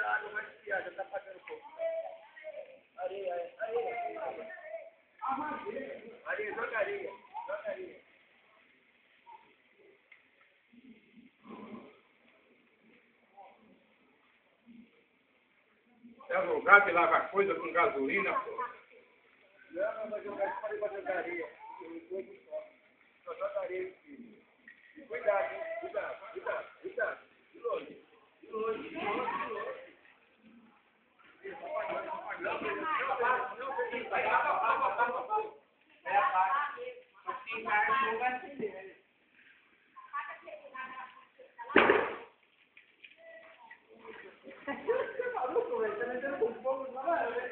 a água vai esfriar, já tá pagando pouco. Areia, areia. Areia, joga areia. Joga areia. É lugar de lavar coisa com gasolina, pô. Não, vai jogar, pode jogar areia. Só joga areia. E cuidado, hein? Cuidado, cuidado, cuidado. De longe. De longe, de longe, de longe. Você é maluco, velho? Tá metendo com fogo, não é?